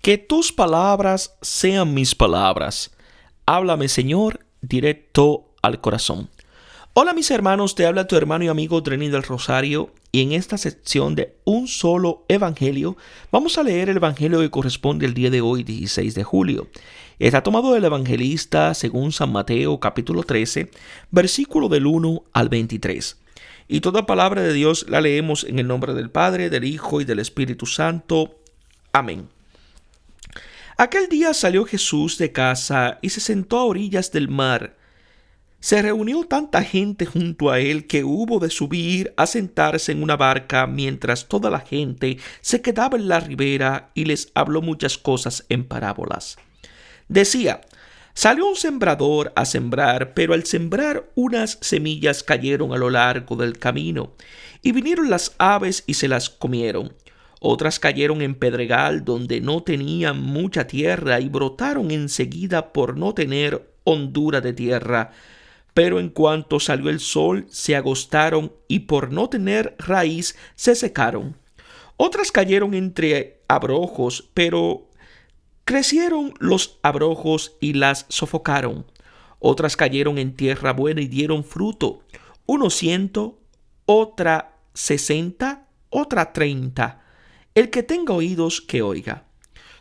Que tus palabras sean mis palabras. Háblame, Señor, directo al corazón. Hola mis hermanos, te habla tu hermano y amigo Drenis del Rosario, y en esta sección de Un Solo Evangelio vamos a leer el Evangelio que corresponde al día de hoy, 16 de julio. Está tomado del Evangelista según San Mateo capítulo 13, versículo del 1 al 23. Y toda palabra de Dios la leemos en el nombre del Padre, del Hijo y del Espíritu Santo. Amén. Aquel día salió Jesús de casa y se sentó a orillas del mar. Se reunió tanta gente junto a él que hubo de subir a sentarse en una barca mientras toda la gente se quedaba en la ribera, y les habló muchas cosas en parábolas. Decía: salió un sembrador a sembrar, pero al sembrar unas semillas cayeron a lo largo del camino, y vinieron las aves y se las comieron. Otras cayeron en pedregal donde no tenían mucha tierra y brotaron enseguida por no tener hondura de tierra. Pero en cuanto salió el sol, se agostaron y por no tener raíz se secaron. Otras cayeron entre abrojos, pero crecieron los abrojos y las sofocaron. Otras cayeron en tierra buena y dieron fruto, uno 100, otra 60, otra 30. El que tenga oídos, que oiga.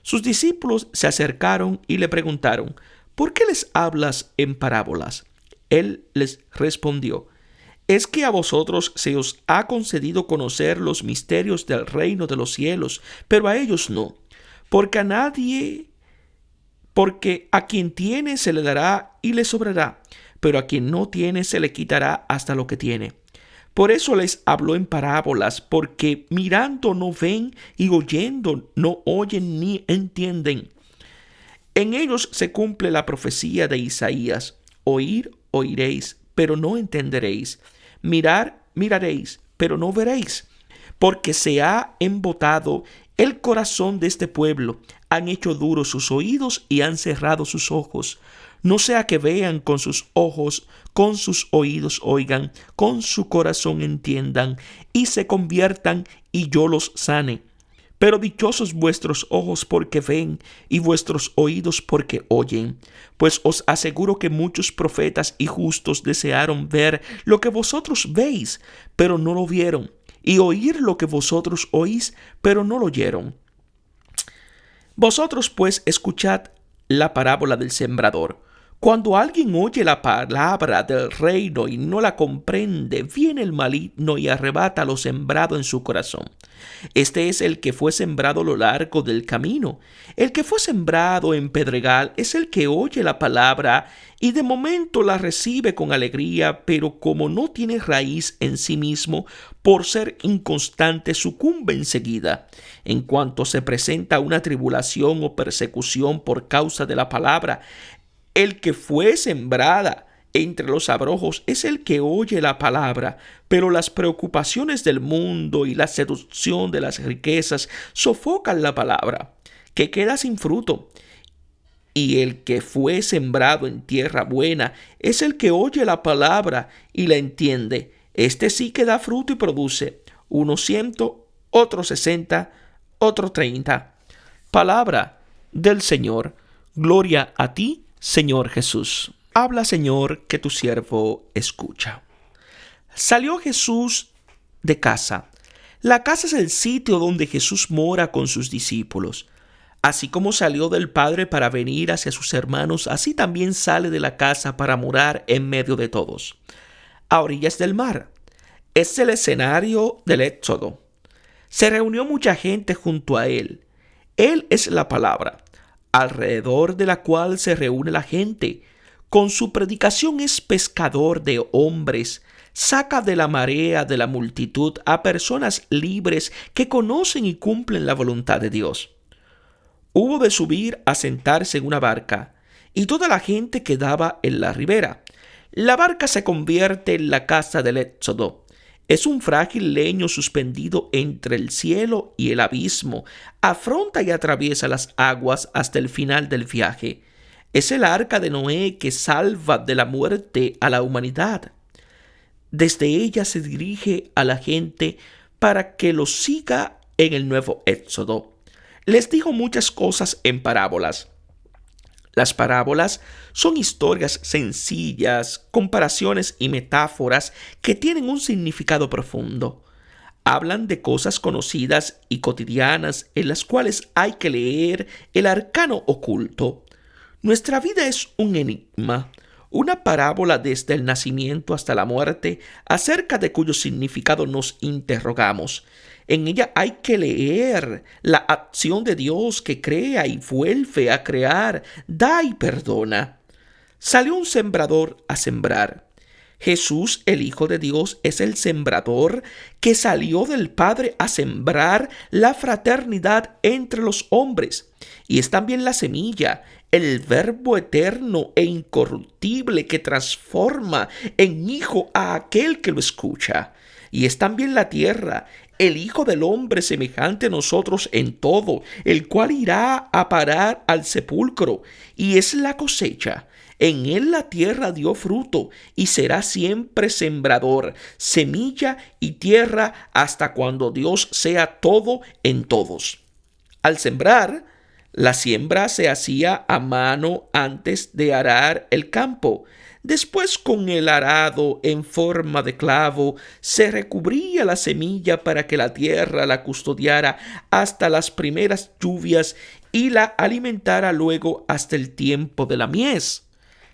Sus discípulos se acercaron y le preguntaron: ¿por qué les hablas en parábolas? Él les respondió: es que a vosotros se os ha concedido conocer los misterios del reino de los cielos, pero a ellos no. Porque a quien tiene se le dará y le sobrará, pero a quien no tiene se le quitará hasta lo que tiene. Por eso les habló en parábolas, porque mirando no ven y oyendo no oyen ni entienden. En ellos se cumple la profecía de Isaías: oír, oiréis, pero no entenderéis; mirar, miraréis, pero no veréis. Porque se ha embotado el corazón de este pueblo, han hecho duros sus oídos y han cerrado sus ojos. No sea que vean con sus ojos, con sus oídos oigan, con su corazón entiendan, y se conviertan, y yo los sane. Pero dichosos vuestros ojos porque ven, y vuestros oídos porque oyen. Pues os aseguro que muchos profetas y justos desearon ver lo que vosotros veis, pero no lo vieron, y oír lo que vosotros oís, pero no lo oyeron. Vosotros pues escuchad la parábola del sembrador. Cuando alguien oye la palabra del reino y no la comprende, viene el maligno y arrebata lo sembrado en su corazón. Este es el que fue sembrado a lo largo del camino. El que fue sembrado en pedregal es el que oye la palabra y de momento la recibe con alegría, pero como no tiene raíz en sí mismo, por ser inconstante, sucumbe enseguida. En cuanto se presenta una tribulación o persecución por causa de la palabra, el que fue sembrada entre los abrojos es el que oye la palabra, pero las preocupaciones del mundo y la seducción de las riquezas sofocan la palabra, que queda sin fruto. Y el que fue sembrado en tierra buena es el que oye la palabra y la entiende. Este sí que da fruto y produce, uno 100, otro 60, otro 30. Palabra del Señor. Gloria a ti, Señor Jesús. Habla, Señor, que tu siervo escucha. Salió Jesús de casa. La casa es el sitio donde Jesús mora con sus discípulos. Así como salió del Padre para venir hacia sus hermanos, así también sale de la casa para morar en medio de todos. A orillas del mar. Es el escenario del Éxodo. Se reunió mucha gente junto a él. Él es la palabra, alrededor de la cual se reúne la gente. Con su predicación es pescador de hombres. Saca de la marea de la multitud a personas libres que conocen y cumplen la voluntad de Dios. Hubo de subir a sentarse en una barca, y toda la gente quedaba en la ribera. La barca se convierte en la casa del Éxodo. Es un frágil leño suspendido entre el cielo y el abismo. Afronta y atraviesa las aguas hasta el final del viaje. Es el arca de Noé que salva de la muerte a la humanidad. Desde ella se dirige a la gente para que lo siga en el nuevo Éxodo. Les dijo muchas cosas en parábolas. Las parábolas son historias sencillas, comparaciones y metáforas que tienen un significado profundo. Hablan de cosas conocidas y cotidianas en las cuales hay que leer el arcano oculto. Nuestra vida es un enigma, una parábola desde el nacimiento hasta la muerte, acerca de cuyo significado nos interrogamos. En ella hay que leer la acción de Dios que crea y vuelve a crear, da y perdona. Salió un sembrador a sembrar. Jesús, el Hijo de Dios, es el sembrador que salió del Padre a sembrar la fraternidad entre los hombres. Y es también la semilla, el Verbo eterno e incorruptible que transforma en hijo a aquel que lo escucha. Y es también la tierra, el Hijo del Hombre semejante a nosotros en todo, el cual irá a parar al sepulcro. Y es la cosecha. En él la tierra dio fruto y será siempre sembrador, semilla y tierra hasta cuando Dios sea todo en todos. Al sembrar, la siembra se hacía a mano antes de arar el campo. Después, con el arado en forma de clavo, se recubría la semilla para que la tierra la custodiara hasta las primeras lluvias y la alimentara luego hasta el tiempo de la mies.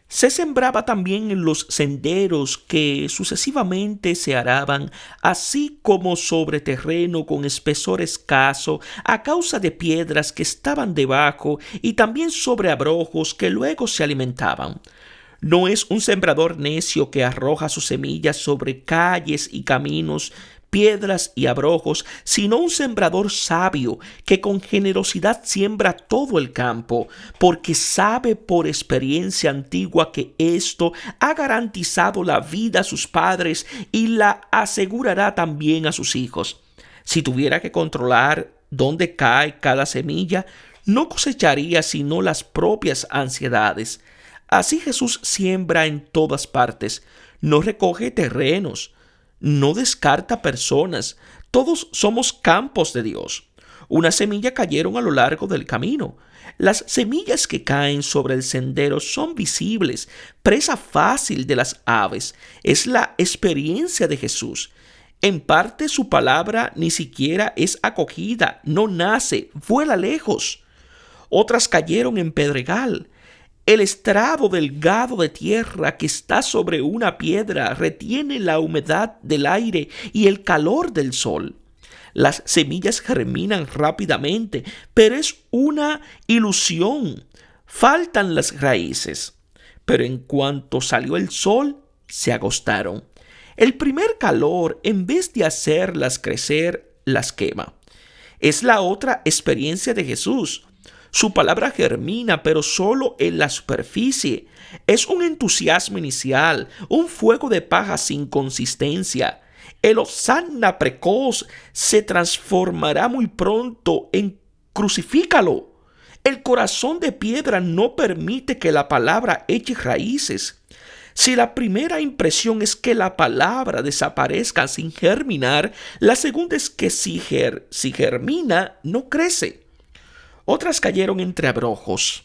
Se sembraba también en los senderos que sucesivamente se araban, así como sobre terreno con espesor escaso a causa de piedras que estaban debajo, y también sobre abrojos que luego se alimentaban. No es un sembrador necio que arroja sus semillas sobre calles y caminos, piedras y abrojos, sino un sembrador sabio que con generosidad siembra todo el campo, porque sabe por experiencia antigua que esto ha garantizado la vida a sus padres y la asegurará también a sus hijos. Si tuviera que controlar dónde cae cada semilla, no cosecharía sino las propias ansiedades. Así Jesús siembra en todas partes, no recoge terrenos, no descarta personas. Todos somos campos de Dios. Una semilla cayeron a lo largo del camino. Las semillas que caen sobre el sendero son visibles, presa fácil de las aves. Es la experiencia de Jesús. En parte su palabra ni siquiera es acogida, no nace, vuela lejos. Otras cayeron en pedregal. El estrado delgado de tierra que está sobre una piedra retiene la humedad del aire y el calor del sol. Las semillas germinan rápidamente, pero es una ilusión. Faltan las raíces. Pero en cuanto salió el sol, se agostaron. El primer calor, en vez de hacerlas crecer, las quema. Es la otra experiencia de Jesús. Su palabra germina, pero solo en la superficie. Es un entusiasmo inicial, un fuego de paja sin consistencia. El hosanna precoz se transformará muy pronto en crucifícalo. El corazón de piedra no permite que la palabra eche raíces. Si la primera impresión es que la palabra desaparezca sin germinar, la segunda es que si germina, no crece. Otras cayeron entre abrojos.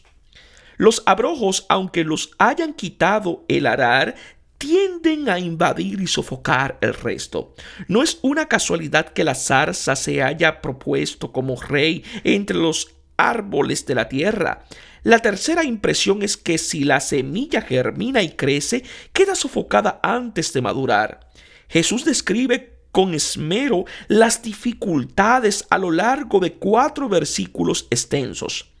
Los abrojos, aunque los hayan quitado el arar, tienden a invadir y sofocar el resto. No es una casualidad que la zarza se haya propuesto como rey entre los árboles de la tierra. La tercera impresión es que si la semilla germina y crece, queda sofocada antes de madurar. Jesús describe con esmero las dificultades a lo largo de 4 versículos extensos.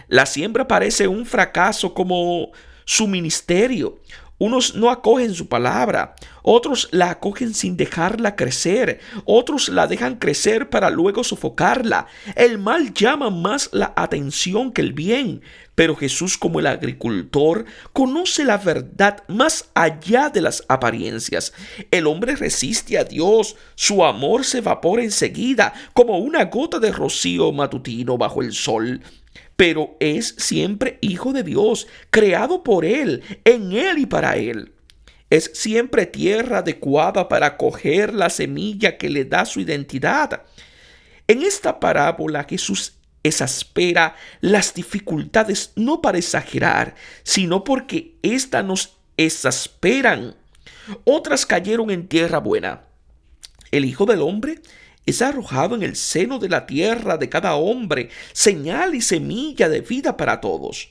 La siembra parece un fracaso como su ministerio. Unos no acogen su palabra, otros la acogen sin dejarla crecer, otros la dejan crecer para luego sofocarla. El mal llama más la atención que el bien, pero Jesús, como el agricultor, conoce la verdad más allá de las apariencias. El hombre resiste a Dios, su amor se evapora enseguida, como una gota de rocío matutino bajo el sol. Pero es siempre hijo de Dios, creado por Él, en Él y para Él. Es siempre tierra adecuada para acoger la semilla que le da su identidad. En esta parábola Jesús exaspera las dificultades no para exagerar, sino porque éstas nos exasperan. Otras cayeron en tierra buena. El Hijo del Hombre es arrojado en el seno de la tierra de cada hombre, señal y semilla de vida para todos.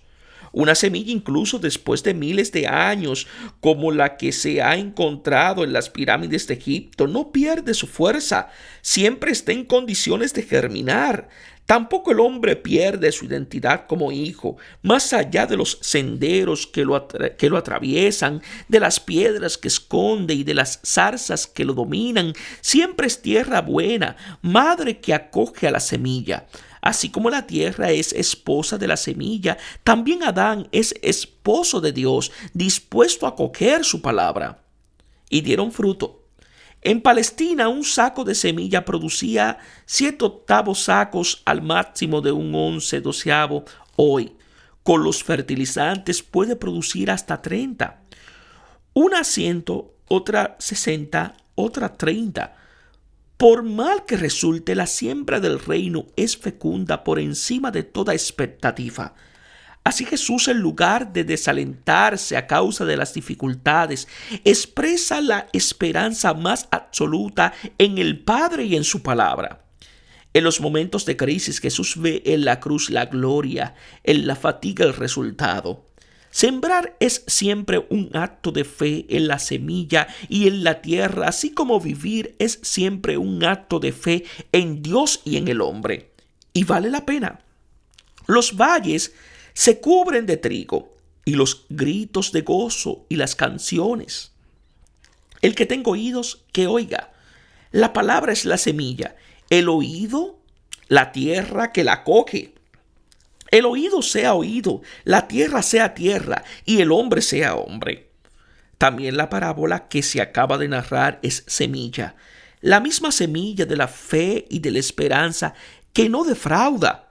Una semilla incluso después de miles de años, como la que se ha encontrado en las pirámides de Egipto, no pierde su fuerza, siempre está en condiciones de germinar. Tampoco el hombre pierde su identidad como hijo, más allá de los senderos que lo atraviesan, de las piedras que esconde y de las zarzas que lo dominan. Siempre es tierra buena, madre que acoge a la semilla. Así como la tierra es esposa de la semilla, también Adán es esposo de Dios, dispuesto a acoger su palabra. Y dieron fruto. En Palestina, un saco de semilla producía 7/8 sacos al máximo de un 11/12. Hoy, con los fertilizantes, puede producir hasta 30. Una 100, otra 60, otra 30. Por mal que resulte, la siembra del reino es fecunda por encima de toda expectativa. Así Jesús, en lugar de desalentarse a causa de las dificultades, expresa la esperanza más absoluta en el Padre y en su palabra. En los momentos de crisis, Jesús ve en la cruz la gloria, en la fatiga el resultado. Sembrar es siempre un acto de fe en la semilla y en la tierra, así como vivir es siempre un acto de fe en Dios y en el hombre. Y vale la pena. Los valles se cubren de trigo, y los gritos de gozo y las canciones. El que tenga oídos, que oiga. La palabra es la semilla, el oído, la tierra que la coge. El oído sea oído, la tierra sea tierra, y el hombre sea hombre. También la parábola que se acaba de narrar es semilla, la misma semilla de la fe y de la esperanza que no defrauda.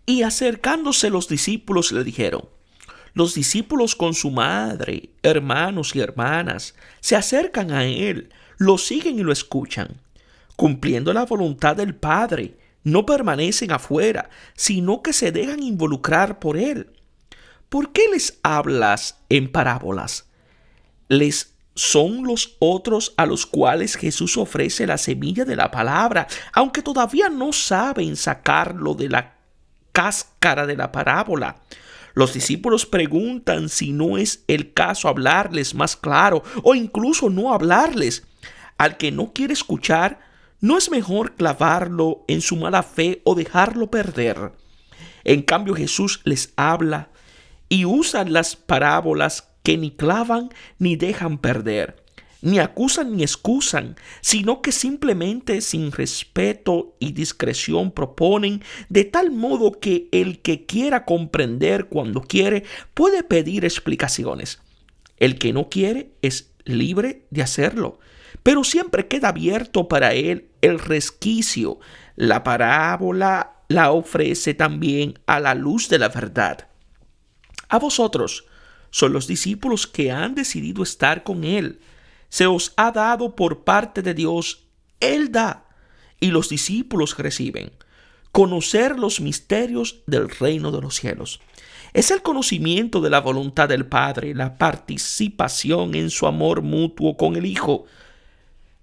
Y acercándose los discípulos le dijeron. Los discípulos con su madre, hermanos y hermanas, se acercan a él, lo siguen y lo escuchan. Cumpliendo la voluntad del Padre, no permanecen afuera, sino que se dejan involucrar por él. ¿Por qué les hablas en parábolas? Les son los otros a los cuales Jesús ofrece la semilla de la palabra, aunque todavía no saben sacarlo de la cáscara de la parábola. Los discípulos preguntan si no es el caso hablarles más claro o incluso no hablarles. Al que no quiere escuchar, ¿no es mejor clavarlo en su mala fe o dejarlo perder? En cambio, Jesús les habla y usa las parábolas que ni clavan ni dejan perder, ni acusan ni excusan, sino que simplemente sin respeto y discreción proponen, de tal modo que el que quiera comprender cuando quiere puede pedir explicaciones. El que no quiere es libre de hacerlo, pero siempre queda abierto para él el resquicio. La parábola la ofrece también a la luz de la verdad. A vosotros son los discípulos que han decidido estar con él. Se os ha dado por parte de Dios, Él da, y los discípulos reciben. Conocer los misterios del reino de los cielos. Es el conocimiento de la voluntad del Padre, la participación en su amor mutuo con el Hijo.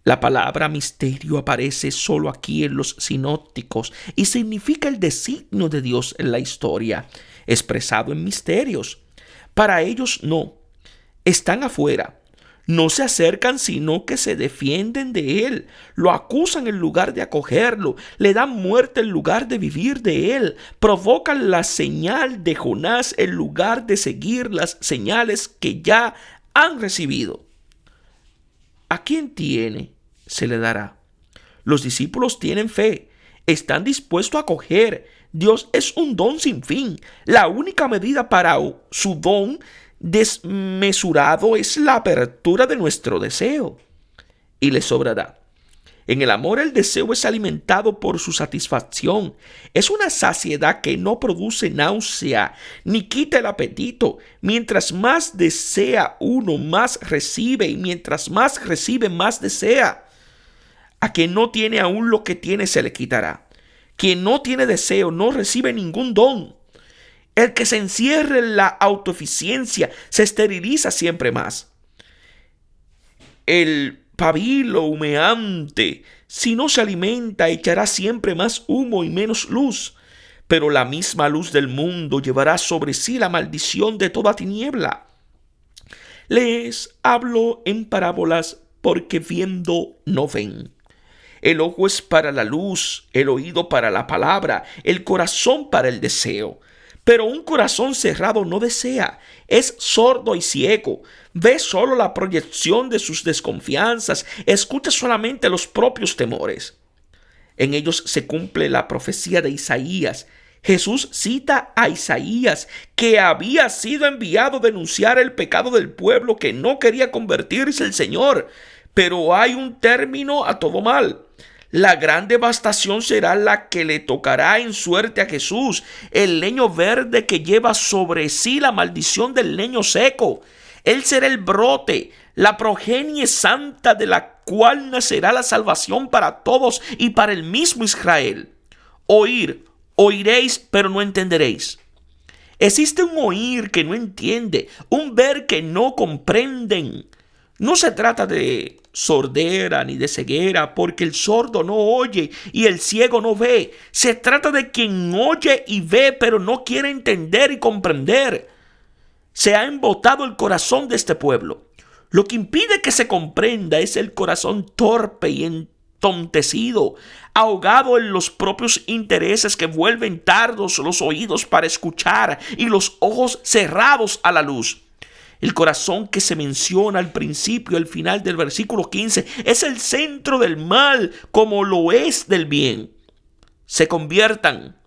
La palabra misterio aparece solo aquí en los sinópticos y significa el designio de Dios en la historia, expresado en misterios. Para ellos no, están afuera. No se acercan, sino que se defienden de él, lo acusan en lugar de acogerlo, le dan muerte en lugar de vivir de él, provocan la señal de Jonás en lugar de seguir las señales que ya han recibido. ¿A quién tiene? Se le dará. Los discípulos tienen fe, están dispuestos a acoger. Dios es un don sin fin. La única medida para su don desmesurado es la apertura de nuestro deseo, y le sobrará. En el amor el deseo es alimentado por su satisfacción. Es una saciedad que no produce náusea ni quita el apetito. Mientras más desea uno, más recibe, y mientras más recibe, más desea. A quien no tiene aún lo que tiene se le quitará. Quien no tiene deseo no recibe ningún don. El que se encierra en la autoeficiencia se esteriliza siempre más. El pabilo humeante, si no se alimenta, echará siempre más humo y menos luz. Pero la misma luz del mundo llevará sobre sí la maldición de toda tiniebla. Les hablo en parábolas porque viendo no ven. El ojo es para la luz, el oído para la palabra, el corazón para el deseo. Pero un corazón cerrado no desea, es sordo y ciego, ve solo la proyección de sus desconfianzas, escucha solamente los propios temores. En ellos se cumple la profecía de Isaías. Jesús cita a Isaías, que había sido enviado a denunciar el pecado del pueblo que no quería convertirse al Señor. Pero hay un término a todo mal. La gran devastación será la que le tocará en suerte a Jesús, el leño verde que lleva sobre sí la maldición del leño seco. Él será el brote, la progenie santa de la cual nacerá la salvación para todos y para el mismo Israel. Oiréis, pero no entenderéis. Existe un oír que no entiende, un ver que no comprenden. No se trata de sordera ni de ceguera, porque el sordo no oye y el ciego no ve. Se trata de quien oye y ve, pero no quiere entender y comprender. Se ha embotado el corazón de este pueblo. Lo que impide que se comprenda es el corazón torpe y entontecido, ahogado en los propios intereses que vuelven tardos los oídos para escuchar y los ojos cerrados a la luz. El corazón que se menciona al principio y al final del versículo 15 es el centro del mal como lo es del bien. Se conviertan.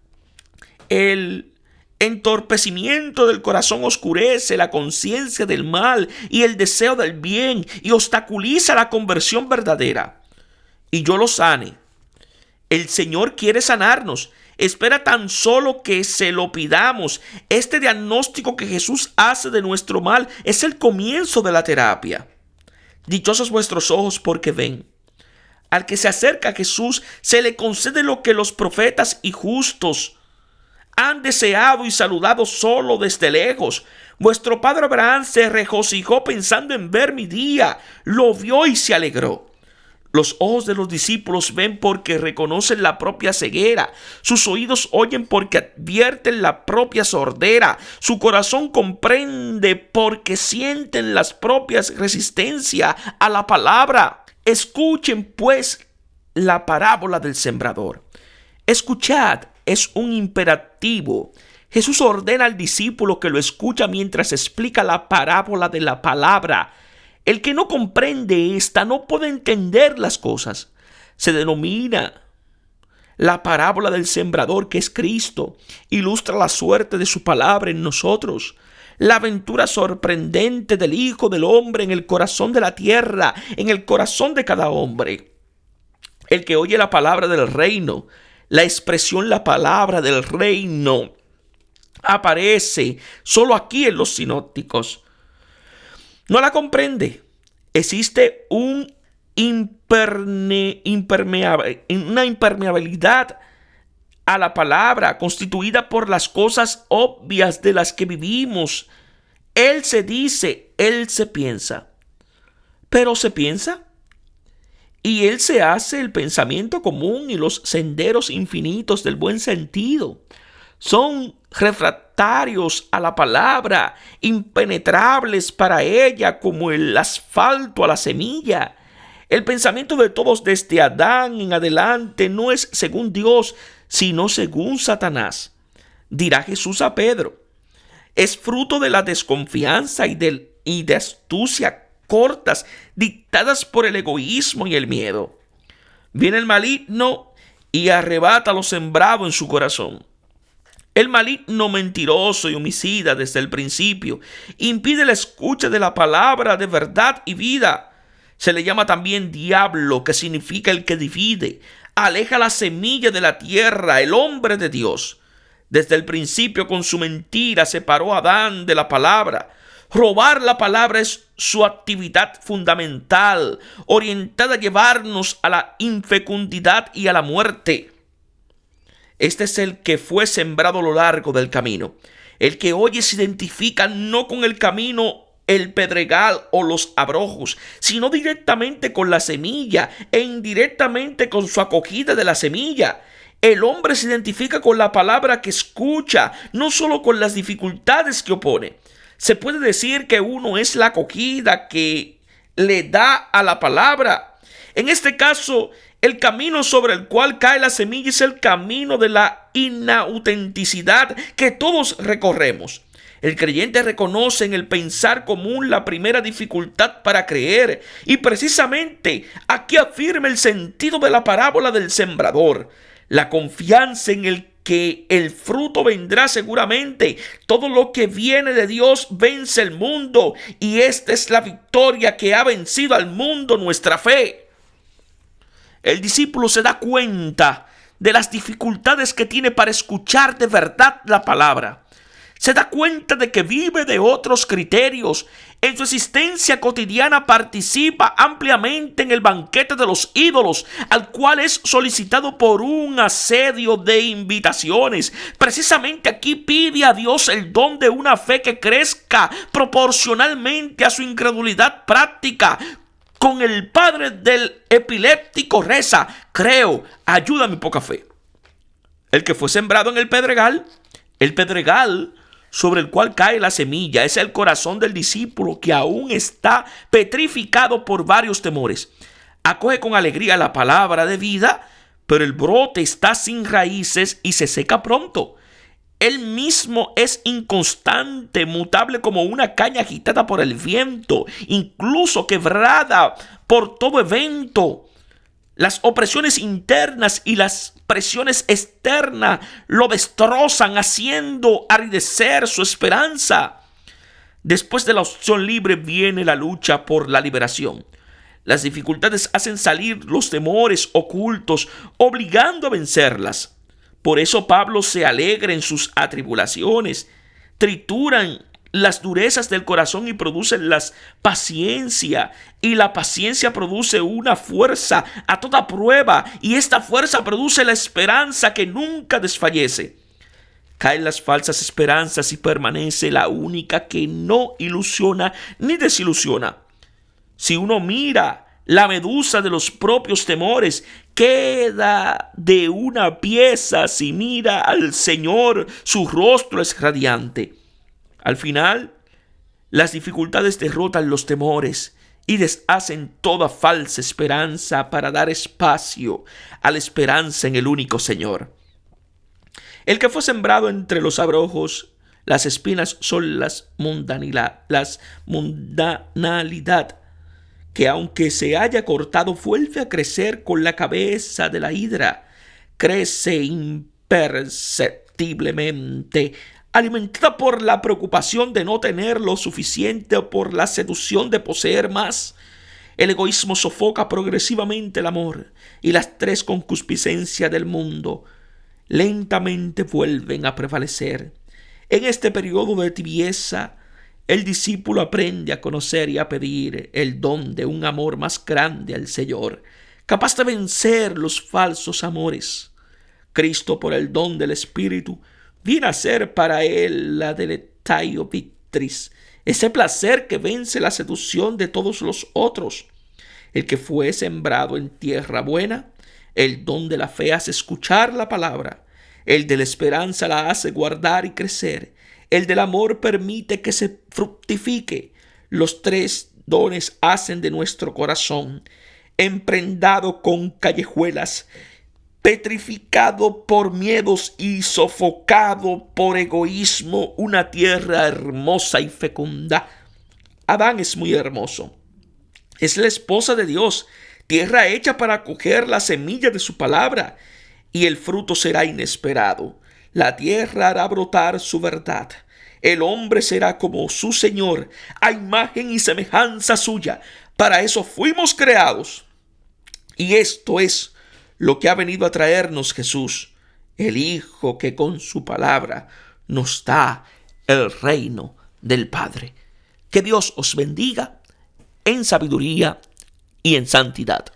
El entorpecimiento del corazón oscurece la conciencia del mal y el deseo del bien y obstaculiza la conversión verdadera. Y yo lo sane. El Señor quiere sanarnos. Espera tan solo que se lo pidamos. Este diagnóstico que Jesús hace de nuestro mal es el comienzo de la terapia. Dichosos vuestros ojos porque ven. Al que se acerca a Jesús se le concede lo que los profetas y justos han deseado y saludado solo desde lejos. Vuestro padre Abraham se regocijó pensando en ver mi día. Lo vio y se alegró. Los ojos de los discípulos ven porque reconocen la propia ceguera. Sus oídos oyen porque advierten la propia sordera. Su corazón comprende porque sienten las propias resistencias a la palabra. Escuchen pues la parábola del sembrador. Escuchad es un imperativo. Jesús ordena al discípulo que lo escucha mientras explica la parábola de la palabra. El que no comprende esta no puede entender las cosas. Se denomina la parábola del sembrador, que es Cristo. Ilustra la suerte de su palabra en nosotros. La aventura sorprendente del Hijo del Hombre en el corazón de la tierra, en el corazón de cada hombre. El que oye la palabra del reino, la expresión la palabra del reino, aparece solo aquí en los sinópticos. No la comprende. Existe una impermeabilidad a la palabra constituida por las cosas obvias de las que vivimos. Él se dice, él se piensa. Pero se piensa y él se hace el pensamiento común y los senderos infinitos del buen sentido. Son refractarios a la palabra, impenetrables para ella como el asfalto a la semilla. El pensamiento de todos desde Adán en adelante no es según Dios, sino según Satanás. Dirá Jesús a Pedro. Es fruto de la desconfianza y de astucia cortas, dictadas por el egoísmo y el miedo. Viene el maligno y arrebata lo sembrado en su corazón. El maligno mentiroso y homicida desde el principio impide la escucha de la palabra de verdad y vida. Se le llama también diablo, que significa el que divide. Aleja la semilla de la tierra, el hombre de Dios. Desde el principio con su mentira separó a Adán de la palabra. Robar la palabra es su actividad fundamental, orientada a llevarnos a la infecundidad y a la muerte. Este es el que fue sembrado a lo largo del camino. El que oye se identifica no con el camino, el pedregal o los abrojos, sino directamente con la semilla e indirectamente con su acogida de la semilla. El hombre se identifica con la palabra que escucha, no solo con las dificultades que opone. Se puede decir que uno es la acogida que le da a la palabra. En este caso, el camino sobre el cual cae la semilla es el camino de la inautenticidad que todos recorremos. El creyente reconoce en el pensar común la primera dificultad para creer, y precisamente aquí afirma el sentido de la parábola del sembrador. La confianza en el que el fruto vendrá seguramente. Todo lo que viene de Dios vence el mundo, y esta es la victoria que ha vencido al mundo, nuestra fe. El discípulo se da cuenta de las dificultades que tiene para escuchar de verdad la palabra. Se da cuenta de que vive de otros criterios. En su existencia cotidiana participa ampliamente en el banquete de los ídolos, al cual es solicitado por un asedio de invitaciones. Precisamente aquí pide a Dios el don de una fe que crezca proporcionalmente a su incredulidad práctica. Con el padre del epiléptico reza: creo, ayuda a mi poca fe. El que fue sembrado en el pedregal sobre el cual cae la semilla es el corazón del discípulo, que aún está petrificado por varios temores. Acoge con alegría la palabra de vida, pero el brote está sin raíces y se seca pronto. Él mismo es inconstante, mutable como una caña agitada por el viento, incluso quebrada por todo evento. Las opresiones internas y las presiones externas lo destrozan, haciendo aridecer su esperanza. Después de la opción libre viene la lucha por la liberación. Las dificultades hacen salir los temores ocultos, obligando a vencerlas. Por eso Pablo se alegra en sus atribulaciones. Trituran las durezas del corazón y producen la paciencia. Y la paciencia produce una fuerza a toda prueba. Y esta fuerza produce la esperanza que nunca desfallece. Caen las falsas esperanzas y permanece la única que no ilusiona ni desilusiona. Si uno mira la medusa de los propios temores, queda de una pieza. Si mira al Señor, su rostro es radiante. Al final, las dificultades derrotan los temores y deshacen toda falsa esperanza para dar espacio a la esperanza en el único Señor. El que fue sembrado entre los abrojos, las espinas son la mundanalidad, que aunque se haya cortado, vuelve a crecer con la cabeza de la hidra. Crece imperceptiblemente, alimentada por la preocupación de no tener lo suficiente o por la seducción de poseer más. El egoísmo sofoca progresivamente el amor, y las tres concupiscencias del mundo lentamente vuelven a prevalecer. En este periodo de tibieza, el discípulo aprende a conocer y a pedir el don de un amor más grande al Señor, capaz de vencer los falsos amores. Cristo, por el don del Espíritu, viene a ser para él la delectatio victris, ese placer que vence la seducción de todos los otros. El que fue sembrado en tierra buena, el don de la fe hace escuchar la palabra, el de la esperanza la hace guardar y crecer, el del amor permite que se fructifique. Los tres dones hacen de nuestro corazón, emprendado con callejuelas, petrificado por miedos y sofocado por egoísmo, una tierra hermosa y fecunda. Adán es muy hermoso. Es la esposa de Dios, tierra hecha para acoger la semilla de su palabra, y el fruto será inesperado. La tierra hará brotar su verdad. El hombre será como su Señor, a imagen y semejanza suya. Para eso fuimos creados. Y esto es lo que ha venido a traernos Jesús, el Hijo que con su palabra nos da el reino del Padre. Que Dios os bendiga en sabiduría y en santidad.